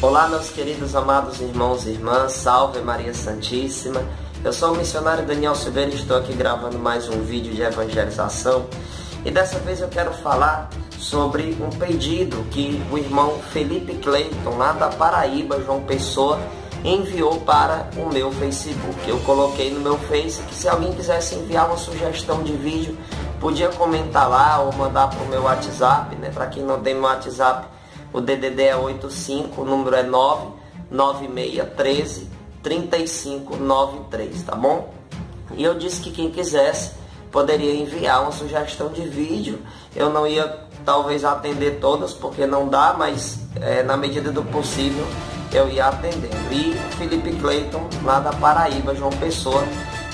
Olá, meus queridos amados irmãos e irmãs, salve Maria Santíssima. Eu sou o missionário Daniel Silveira e estou aqui gravando mais um vídeo de evangelização. E dessa vez eu quero falar sobre um pedido que o irmão Felipe Clayton, lá da Paraíba, João Pessoa, enviou para o meu Facebook. Eu coloquei no meu Face que se alguém quisesse enviar uma sugestão de vídeo, podia comentar lá ou mandar para o meu WhatsApp, né? Para quem não tem meu WhatsApp, o DDD é 85, o número é 99613-3593, tá bom? E eu disse que quem quisesse poderia enviar uma sugestão de vídeo. Eu não ia talvez atender todas, porque não dá, mas na medida do possível eu ia atendendo. E Felipe Clayton, lá da Paraíba, João Pessoa,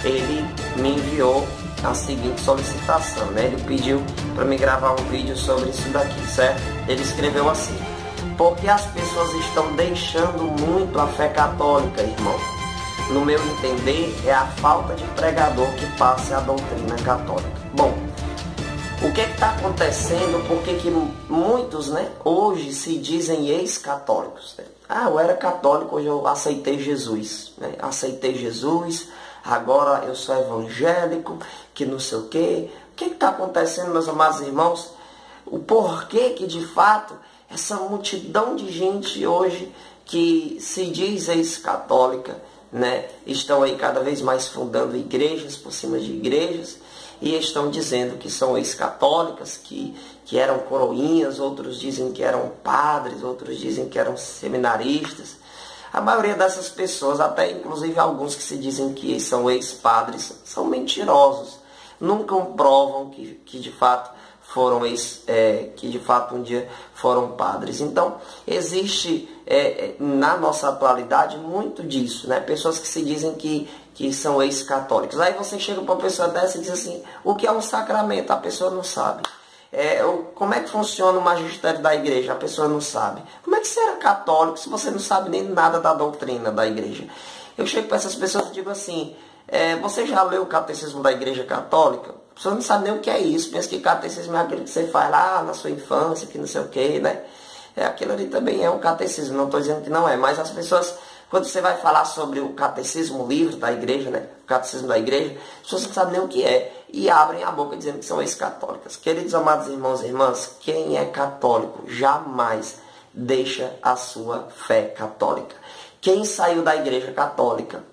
ele me enviou a seguinte solicitação, né? Ele pediu para me gravar um vídeo sobre isso daqui, certo? Ele escreveu assim: porque as pessoas estão deixando muito a fé católica, irmão. No meu entender, é a falta de pregador que passe a doutrina católica. Bom, o que está acontecendo? Por que muitos, né, hoje se dizem ex-católicos, né? Ah, eu era católico, hoje eu aceitei Jesus, né? Aceitei Jesus, agora eu sou evangélico, que não sei o quê. O que está acontecendo, meus amados irmãos? O porquê que, de fato, essa multidão de gente hoje que se diz ex-católica, né, estão aí cada vez mais fundando igrejas por cima de igrejas e estão dizendo que são ex-católicas, que eram coroinhas, outros dizem que eram padres, outros dizem que eram seminaristas. A maioria dessas pessoas, até inclusive alguns que se dizem que são ex-padres, são mentirosos. Nunca provam que de fato foram que de fato um dia foram padres. Então existe na nossa atualidade muito disso, né? Pessoas que se dizem que são ex-católicos. Aí você chega para uma pessoa dessa e diz assim: o que é um sacramento? A pessoa não sabe. Como é que funciona o magistério da igreja? A pessoa não sabe. Como é que você era católico se você não sabe nem nada da doutrina da igreja? Eu chego para essas pessoas e digo assim: você já leu o catecismo da igreja católica? A pessoa não sabe nem o que é isso. Pensa que catecismo é aquilo que você faz lá na sua infância, que não sei o que, né? Aquilo ali também é um catecismo, não estou dizendo que não é. Mas as pessoas, quando você vai falar sobre o catecismo livre da igreja, né? O catecismo da igreja, as pessoas não sabem nem o que é. E abrem a boca dizendo que são ex-católicas. Queridos amados irmãos e irmãs, quem é católico jamais deixa a sua fé católica. Quem saiu da igreja católica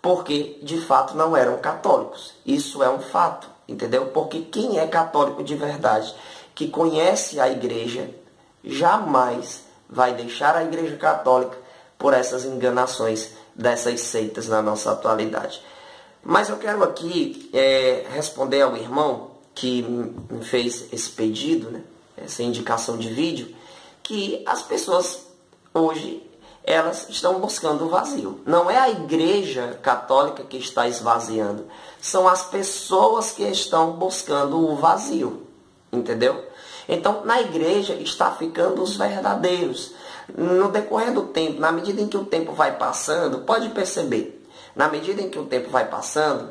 porque de fato não eram católicos. Isso é um fato, entendeu? Porque quem é católico de verdade, que conhece a igreja, jamais vai deixar a igreja católica por essas enganações dessas seitas na nossa atualidade. Mas eu quero aqui responder ao irmão que me fez esse pedido, né? Essa indicação de vídeo, que as pessoas hoje elas estão buscando o vazio. Não é a igreja católica que está esvaziando, são as pessoas que estão buscando o vazio, entendeu? Então, na igreja está ficando os verdadeiros. No decorrer do tempo, na medida em que o tempo vai passando, pode perceber, na medida em que o tempo vai passando,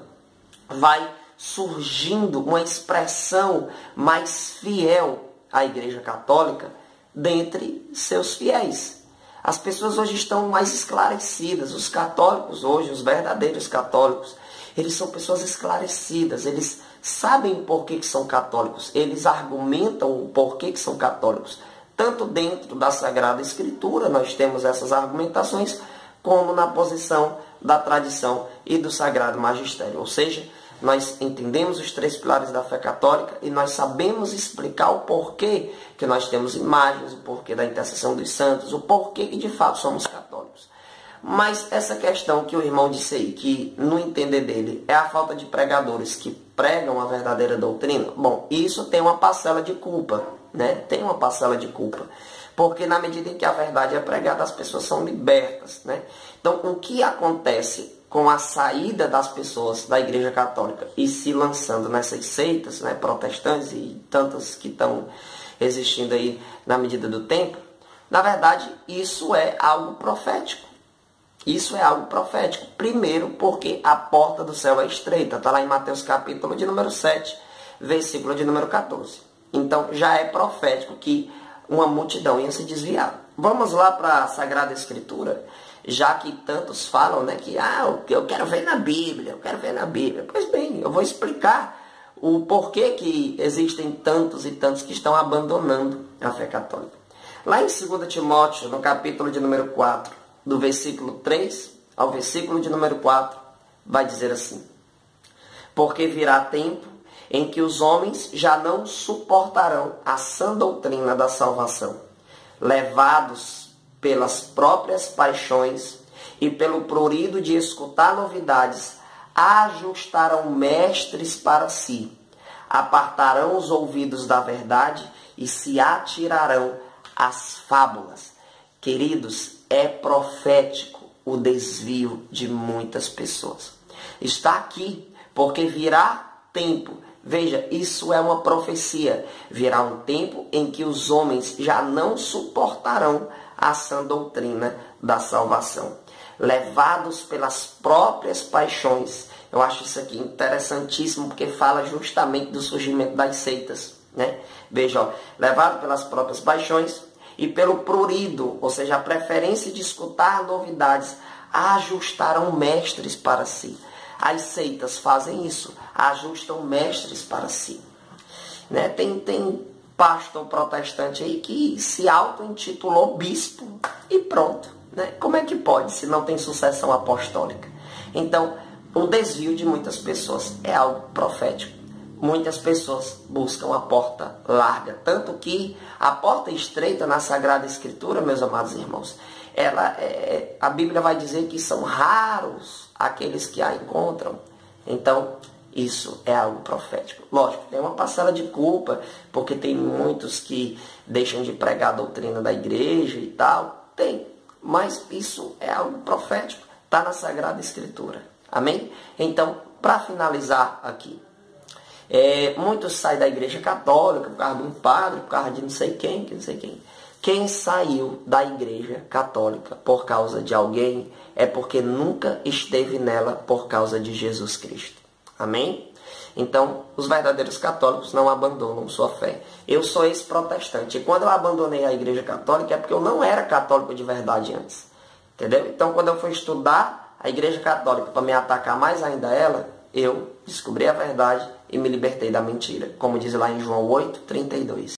vai surgindo uma expressão mais fiel à igreja católica dentre seus fiéis. As pessoas hoje estão mais esclarecidas. Os católicos hoje, os verdadeiros católicos, eles são pessoas esclarecidas. Eles sabem por que são católicos. Eles argumentam o porquê que são católicos. Tanto dentro da Sagrada Escritura, nós temos essas argumentações, como na posição da tradição e do Sagrado Magistério. Ou seja, nós entendemos os três pilares da fé católica e nós sabemos explicar o porquê que nós temos imagens, o porquê da intercessão dos santos, o porquê que de fato somos católicos. Mas essa questão que o irmão disse aí, que no entender dele é a falta de pregadores que pregam a verdadeira doutrina, bom, isso tem uma parcela de culpa, né? Tem uma parcela de culpa. Porque na medida em que a verdade é pregada, as pessoas são libertas, né? Então, o que acontece com a saída das pessoas da igreja católica e se lançando nessas seitas, né, protestantes e tantas que estão existindo aí na medida do tempo, na verdade, isso é algo profético. Isso é algo profético. Primeiro, porque a porta do céu é estreita. Está lá em Mateus capítulo de número 7, versículo de número 14. Então, já é profético que uma multidão ia se desviar. vamos lá para a Sagrada Escritura, já que tantos falam, né, que eu quero ver na Bíblia, eu quero ver na Bíblia. Pois bem, eu vou explicar o porquê que existem tantos e tantos que estão abandonando a fé católica. Lá em 2 Timóteo, no capítulo de número 4, do versículo 3 ao versículo de número 4, vai dizer assim: porque virá tempo em que os homens já não suportarão a sã doutrina da salvação, levados pelas próprias paixões e pelo prurido de escutar novidades, ajustarão mestres para si, apartarão os ouvidos da verdade e se atirarão às fábulas. Queridos, é profético o desvio de muitas pessoas. Está aqui, porque virá tempo. Veja, isso é uma profecia. Virá um tempo em que os homens já não suportarão a sã doutrina da salvação, levados pelas próprias paixões. Eu acho isso aqui interessantíssimo, porque fala justamente do surgimento das seitas, né? Veja, ó, levado pelas próprias paixões e pelo prurido, ou seja, a preferência de escutar novidades, ajustarão mestres para si. As seitas fazem isso, ajustam mestres para si. Né? Tem pastor protestante aí que se auto-intitulou bispo e pronto. Né? Como é que pode, se não tem sucessão apostólica? Então, o desvio de muitas pessoas é algo profético. Muitas pessoas buscam a porta larga, tanto que a porta estreita na Sagrada Escritura, meus amados irmãos, a Bíblia vai dizer que são raros aqueles que a encontram. Então, isso é algo profético. Lógico, tem uma parcela de culpa, porque tem muitos que deixam de pregar a doutrina da igreja e tal. Tem, mas isso é algo profético. Está na Sagrada Escritura. Amém? Então, para finalizar aqui, muitos saem da igreja católica por causa de um padre, por causa de não sei quem, que não sei quem. Quem saiu da igreja católica por causa de alguém é porque nunca esteve nela por causa de Jesus Cristo. Amém? Então, os verdadeiros católicos não abandonam sua fé. Eu sou ex-protestante. E quando eu abandonei a igreja católica é porque eu não era católico de verdade antes. Entendeu? Então, quando eu fui estudar a igreja católica para me atacar mais ainda ela, eu descobri a verdade e me libertei da mentira. Como diz lá em João 8:32.